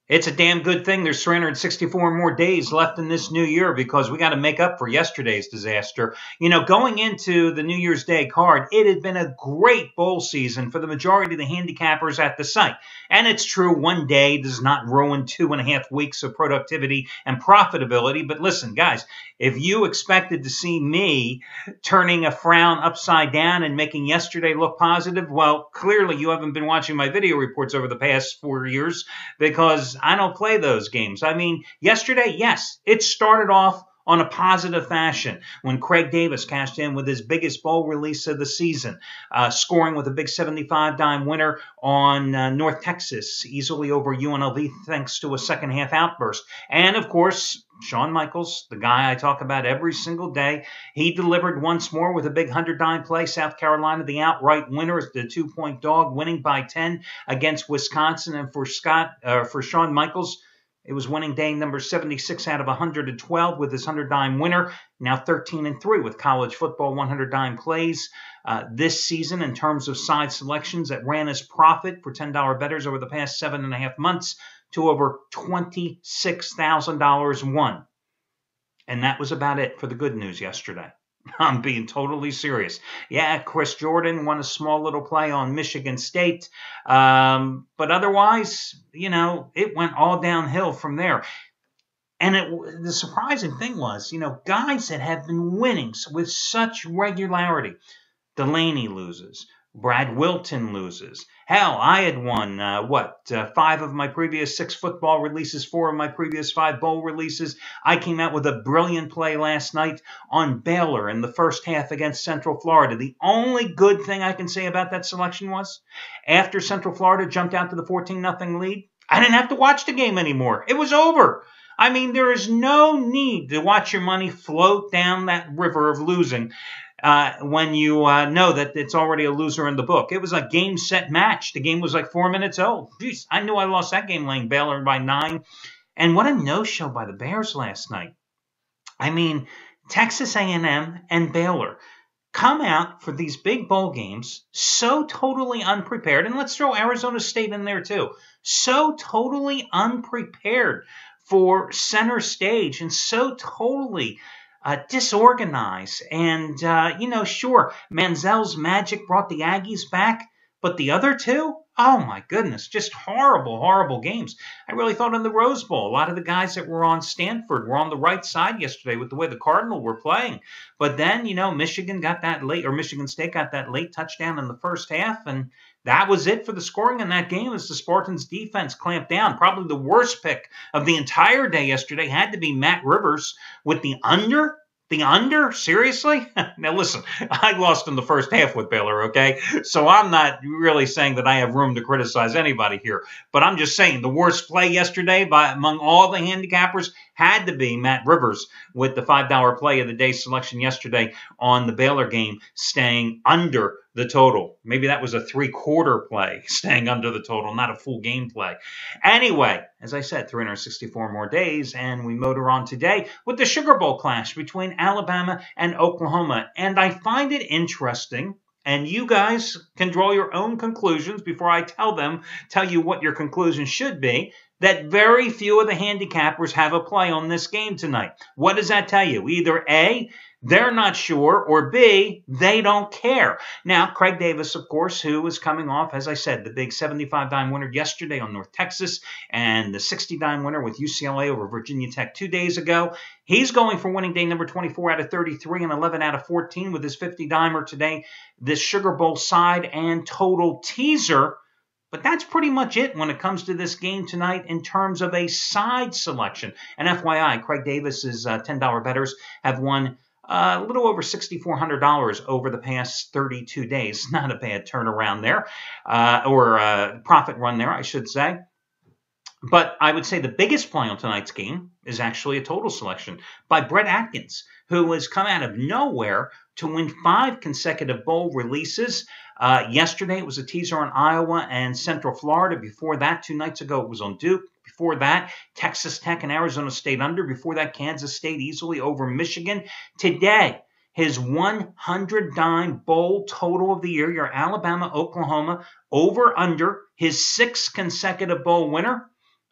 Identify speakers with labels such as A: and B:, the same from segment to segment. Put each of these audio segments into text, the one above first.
A: It's a damn good thing there's 364 more days left in this new year because we got to make up for yesterday's disaster. You know, going into the New Year's Day card, it had been a great bowl season for the majority of the handicappers at the site. And it's true, one day does not ruin 2.5 weeks of productivity and profitability. But listen, guys, if you expected to see me turning a frown upside down and making yesterday look positive, well, clearly you haven't been watching my video reports over the past 4 years because I don't play those games. I mean, yesterday, yes, it started off on a positive fashion when Craig Davis cashed in with his biggest bowl release of the season, scoring with a big 75-dime winner on North Texas, easily over UNLV thanks to a second-half outburst. And, of course, Shawn Michaels, the guy I talk about every single day, he delivered once more with a big 100-dime play. South Carolina, the outright winner, the 2-point dog, winning by 10 against Wisconsin. And for Shawn Michaels, it was winning day number 76 out of 112 with his 100-dime winner. Now 13-3 with college football 100-dime plays this season in terms of side selections that ran his profit for $10 bettors over the past 7.5 months to over $26,000 won. And that was about it for the good news yesterday. I'm being totally serious. Yeah, Chris Jordan won a small little play on Michigan State. But otherwise, you know, it went all downhill from there. And the surprising thing was, you know, guys that have been winning with such regularity. Delaney loses. Brad Wilton loses. Hell, I had won, 5 of my previous 6 football releases, 4 of my previous 5 bowl releases. I came out with a brilliant play last night on Baylor in the first half against Central Florida. The only good thing I can say about that selection was after Central Florida jumped out to the 14-0 lead, I didn't have to watch the game anymore. It was over. I mean, there is no need to watch your money float down that river of losing when you know that it's already a loser in the book. It was a game, set, match. The game was like 4 minutes old. Jeez, I knew I lost that game laying Baylor by 9. And what a no-show by the Bears last night. I mean, Texas A&M and Baylor come out for these big bowl games so totally unprepared. And let's throw Arizona State in there too. So totally unprepared for center stage and so totally disorganized. And, sure, Manziel's magic brought the Aggies back, but the other two, oh my goodness, just horrible, horrible games. I really thought in the Rose Bowl, a lot of the guys that were on Stanford were on the right side yesterday with the way the Cardinals were playing. But then, Michigan State got that late touchdown in the first half, and that was it for the scoring in that game as the Spartans' defense clamped down. Probably the worst pick of the entire day yesterday had to be Matt Rivers with the under. The under? Seriously? Now listen, I lost in the first half with Baylor, okay? So I'm not really saying that I have room to criticize anybody here. But I'm just saying the worst play yesterday among all the handicappers had to be Matt Rivers with the $5 play of the day selection yesterday on the Baylor game, staying under the total. Maybe that was a 3/4 play, staying under the total, not a full game play. Anyway, as I said, 364 more days, and we motor on today with the Sugar Bowl clash between Alabama and Oklahoma. And I find it interesting, and you guys can draw your own conclusions before I tell you what your conclusion should be, that very few of the handicappers have a play on this game tonight. What does that tell you? Either A, they're not sure, or B, they don't care. Now, Craig Davis, of course, who is coming off, as I said, the big 75-dime winner yesterday on North Texas and the 60-dime winner with UCLA over Virginia Tech 2 days ago. He's going for winning day number 24 out of 33 and 11 out of 14 with his 50-dimer today. This Sugar Bowl side and total teaser. But that's pretty much it when it comes to this game tonight in terms of a side selection. And FYI, Craig Davis's $10 bettors have won a little over $6,400 over the past 32 days. Not a bad turnaround there, or profit run there, I should say. But I would say the biggest play on tonight's game is actually a total selection by Brett Atkins, who has come out of nowhere to win 5 consecutive bowl releases. Yesterday, it was a teaser on Iowa and Central Florida. Before that, 2 nights ago, it was on Duke. Before that, Texas Tech and Arizona State under. Before that, Kansas State easily over Michigan. Today, his 100-dime bowl total of the year, your Alabama, Oklahoma, over under, his 6th consecutive bowl winner.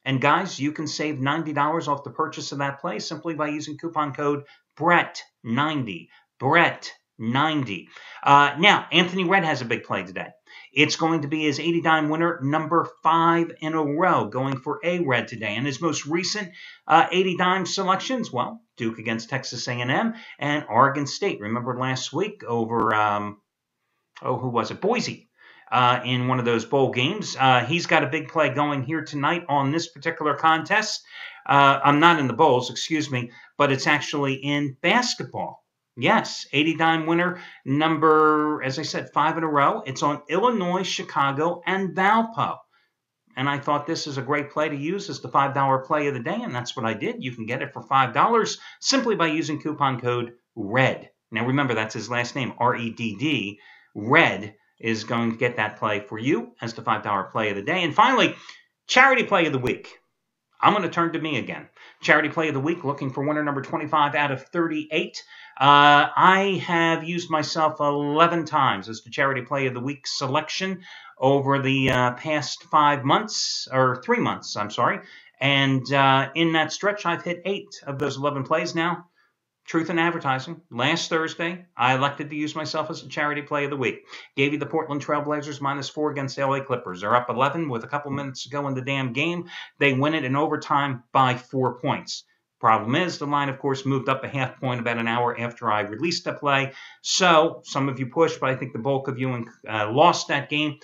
A: And guys, you can save $90 off the purchase of that play simply by using coupon code BRETT90. BRETT90. Now, Anthony Red has a big play today. It's going to be his 80 dime winner, number 5 in a row, going for a Red today. And his most recent 80 dime selections, well, Duke against Texas A&M and Oregon State. Remember last week over, who was it? Boise. In one of those bowl games. He's got a big play going here tonight on this particular contest. I'm not in the bowls, excuse me, but it's actually in basketball. Yes, 80 dime winner, number, as I said, 5 in a row. It's on Illinois, Chicago, and Valpo. And I thought this is a great play to use as the $5 play of the day, and that's what I did. You can get it for $5 simply by using coupon code RED. Now remember, that's his last name, R-E-D-D, RED. Is going to get that play for you as the $5 play of the day. And finally, charity play of the week. I'm going to turn to me again. Charity play of the week, looking for winner number 25 out of 38. I have used myself 11 times as the charity play of the week selection over the past 5 months, or 3 months, I'm sorry. And in that stretch, I've hit 8 of those 11 plays now. Truth in Advertising. Last Thursday, I elected to use myself as a charity play of the week. Gave you the Portland Trailblazers -4 against the LA Clippers. They're up 11 with a couple minutes to go in the damn game. They win it in overtime by 4 points. Problem is, the line, of course, moved up a half point about an hour after I released the play. So some of you pushed, but I think the bulk of you lost that game.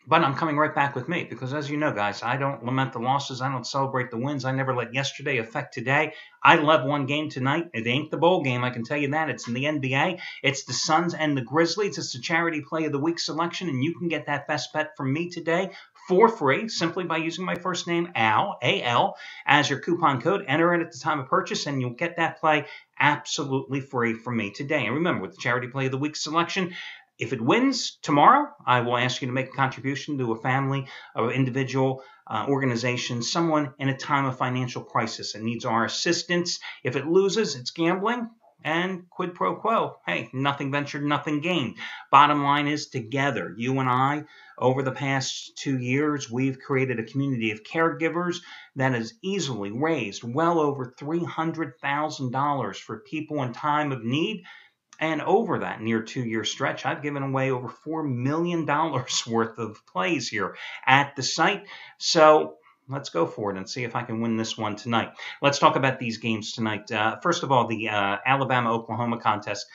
A: But I'm coming right back with me because, as you know, guys, I don't lament the losses. I don't celebrate the wins. I never let yesterday affect today. I love one game tonight. It ain't the bowl game, I can tell you that. It's in the NBA. It's the Suns and the Grizzlies. It's the charity play of the week selection, and you can get that best bet from me today for free simply by using my first name, Al, A-L, as your coupon code. Enter it at the time of purchase, and you'll get that play absolutely free from me today. And remember, with the charity play of the week selection, if it wins tomorrow, I will ask you to make a contribution to a family, or individual, organization, someone in a time of financial crisis and needs our assistance. If it loses, it's gambling and quid pro quo. Hey, nothing ventured, nothing gained. Bottom line is, together, you and I, over the past 2 years, we've created a community of caregivers that has easily raised well over $300,000 for people in time of need. And over that near 2-year stretch, I've given away over $4 million worth of plays here at the site. So let's go for it and see if I can win this one tonight. Let's talk about these games tonight. First of all, the Alabama-Oklahoma contest.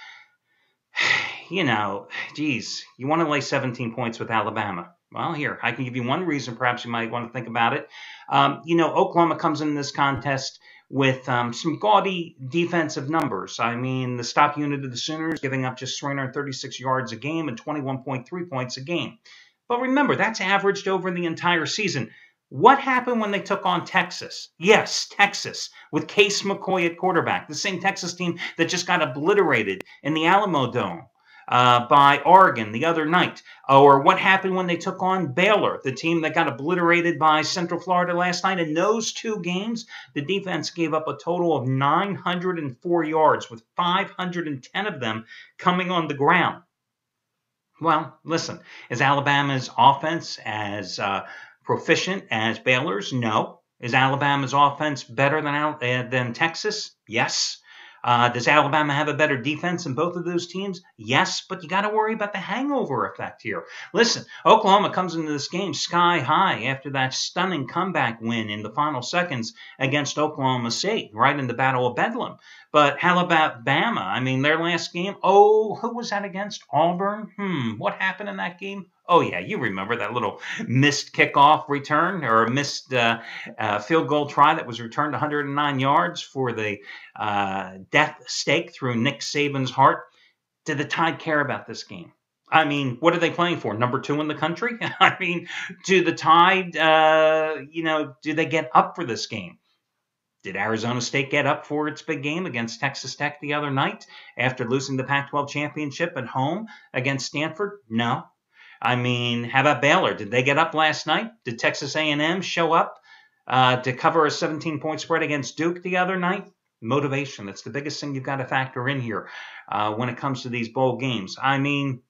A: You know, geez, you want to lay 17 points with Alabama. Well, here, I can give you one reason perhaps you might want to think about it. Oklahoma comes in this contest with some gaudy defensive numbers. I mean, the stop unit of the Sooners giving up just 336 yards a game and 21.3 points a game. But remember, that's averaged over the entire season. What happened when they took on Texas? Yes, Texas, with Case McCoy at quarterback, the same Texas team that just got obliterated in the Alamo Dome by Oregon the other night. Or what happened when they took on Baylor, the team that got obliterated by Central Florida last night. In those 2 games, the defense gave up a total of 904 yards, with 510 of them coming on the ground. Well, listen, is Alabama's offense as proficient as Baylor's? No. Is Alabama's offense better than Texas? Yes. Does Alabama have a better defense than both of those teams? Yes, but you got to worry about the hangover effect here. Listen, Oklahoma comes into this game sky high after that stunning comeback win in the final seconds against Oklahoma State, right in the Battle of Bedlam. But Alabama, I mean, their last game, who was that against? Auburn? What happened in that game? Oh, yeah, you remember that little missed kickoff return or a missed field goal try that was returned 109 yards for the death stake through Nick Saban's heart. Did the Tide care about this game? I mean, what are they playing for? Number 2 in the country? I mean, do the Tide, do they get up for this game? Did Arizona State get up for its big game against Texas Tech the other night after losing the Pac-12 championship at home against Stanford? No. I mean, how about Baylor? Did they get up last night? Did Texas A&M show up to cover a 17-point spread against Duke the other night? Motivation. That's the biggest thing you've got to factor in here when it comes to these bowl games. I mean,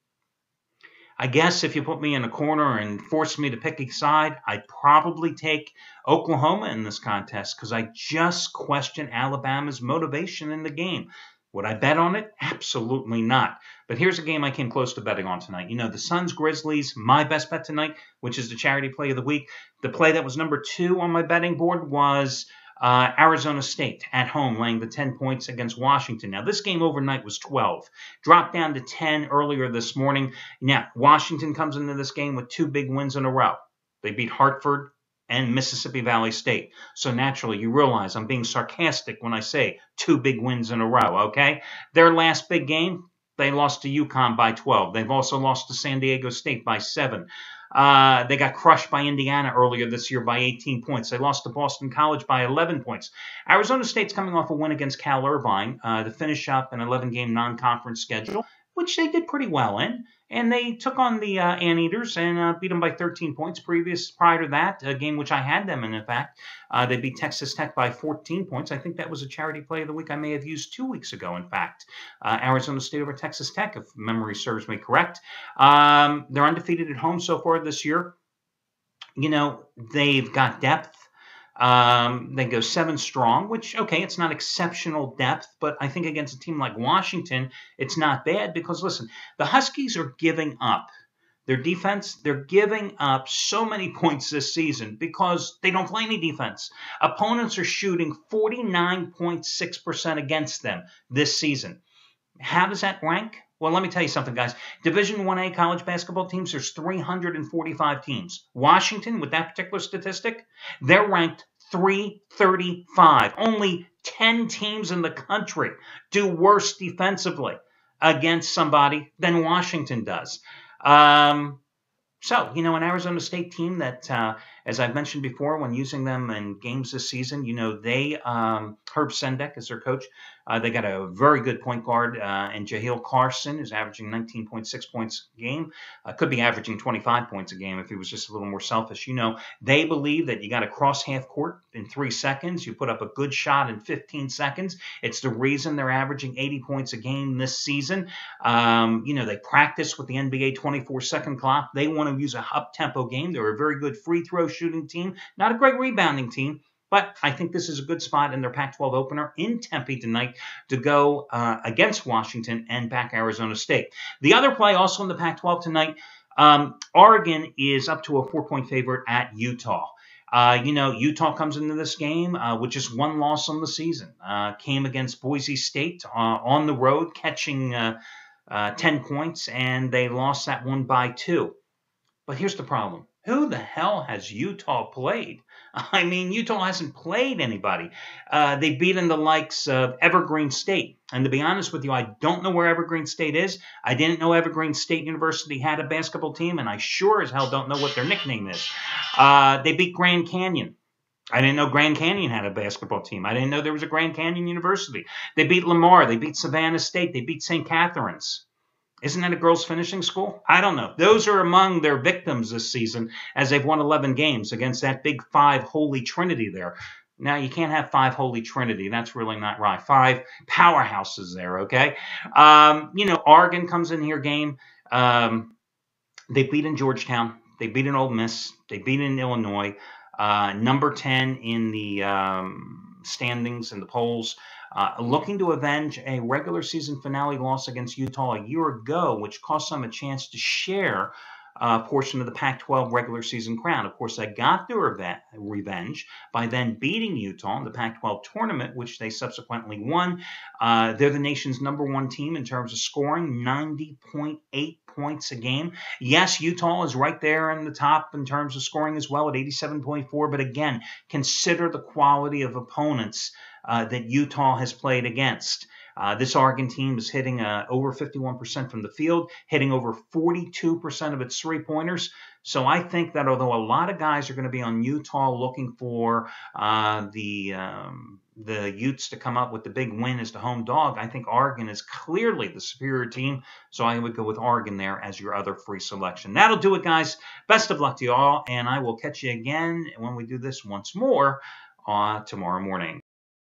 A: I guess if you put me in a corner and force me to pick a side, I'd probably take Oklahoma in this contest because I just question Alabama's motivation in the game. Would I bet on it? Absolutely not. But here's a game I came close to betting on tonight. The Suns Grizzlies, my best bet tonight, which is the charity play of the week. The play that was number 2 on my betting board was Arizona State at home laying the 10 points against Washington. Now, this game overnight was 12. Dropped down to 10 earlier this morning. Now, Washington comes into this game with 2 big wins in a row. They beat Hartford and Mississippi Valley State. So naturally, you realize I'm being sarcastic when I say 2 big wins in a row, okay? Their last big game, they lost to UConn by 12. They've also lost to San Diego State by 7. They got crushed by Indiana earlier this year by 18 points. They lost to Boston College by 11 points. Arizona State's coming off a win against Cal Irvine to finish up an 11-game non-conference schedule, which they did pretty well in. And they took on the Anteaters and beat them by 13 points. Prior to that, a game which I had them in fact, they beat Texas Tech by 14 points. I think that was a charity play of the week I may have used 2 weeks ago, in fact. Arizona State over Texas Tech, if memory serves me correct. They're undefeated at home so far this year. They've got depth. They go 7 strong, which, okay, it's not exceptional depth, but I think against a team like Washington, it's not bad because, listen, the Huskies are giving up. Their defense, they're giving up so many points this season because they don't play any defense. Opponents are shooting 49.6% against them this season. How does that rank? Well, let me tell you something, guys. Division 1A college basketball teams, there's 345 teams. Washington, with that particular statistic, they're ranked 335. Only 10 teams in the country do worse defensively against somebody than Washington does. So, an Arizona State team that, as I've mentioned before, when using them in games this season, they, Herb Sendek is their coach. They got a very good point guard, and Jahil Carson is averaging 19.6 points a game. Could be averaging 25 points a game if he was just a little more selfish. They believe that you got to cross half court in 3 seconds. You put up a good shot in 15 seconds. It's the reason they're averaging 80 points a game this season. They practice with the NBA 24-second clock. They want to use a up-tempo game. They're a very good free throw shooting team, not a great rebounding team. But I think this is a good spot in their Pac-12 opener in Tempe tonight to go against Washington and back Arizona State. The other play also in the Pac-12 tonight, Oregon is up to a 4-point favorite at Utah. Utah comes into this game with just 1 loss on the season. Came against Boise State on the road, catching 10 points, and they lost that one by 2. But here's the problem. Who the hell has Utah played? I mean, Utah hasn't played anybody. They've beaten the likes of Evergreen State. And to be honest with you, I don't know where Evergreen State is. I didn't know Evergreen State University had a basketball team, and I sure as hell don't know what their nickname is. They beat Grand Canyon. I didn't know Grand Canyon had a basketball team. I didn't know there was a Grand Canyon University. They beat Lamar. They beat Savannah State. They beat St. Catherine's. Isn't that a girls' finishing school? I don't know. Those are among their victims this season as they've won 11 games against that big 5 Holy Trinity there. Now, you can't have 5 Holy Trinity. That's really not right. 5 powerhouses there, okay? Oregon comes in here game. They beat in Georgetown. They beat in Ole Miss. They beat in Illinois. Number 10 in the standings and the polls. Looking to avenge a regular season finale loss against Utah a year ago, which cost them a chance to share a portion of the Pac-12 regular season crown. Of course, they got their revenge by then beating Utah in the Pac-12 tournament, which they subsequently won. They're the nation's #1 team in terms of scoring, 90.8 points a game. Yes, Utah is right there in the top in terms of scoring as well at 87.4, but again, consider the quality of opponents that Utah has played against. This Oregon team is hitting over 51% from the field, hitting over 42% of its three-pointers. So I think that although a lot of guys are going to be on Utah looking for the Utes to come up with the big win as the home dog, I think Oregon is clearly the superior team. So I would go with Oregon there as your other free selection. That'll do it, guys. Best of luck to you all, and I will catch you again when we do this once more tomorrow morning.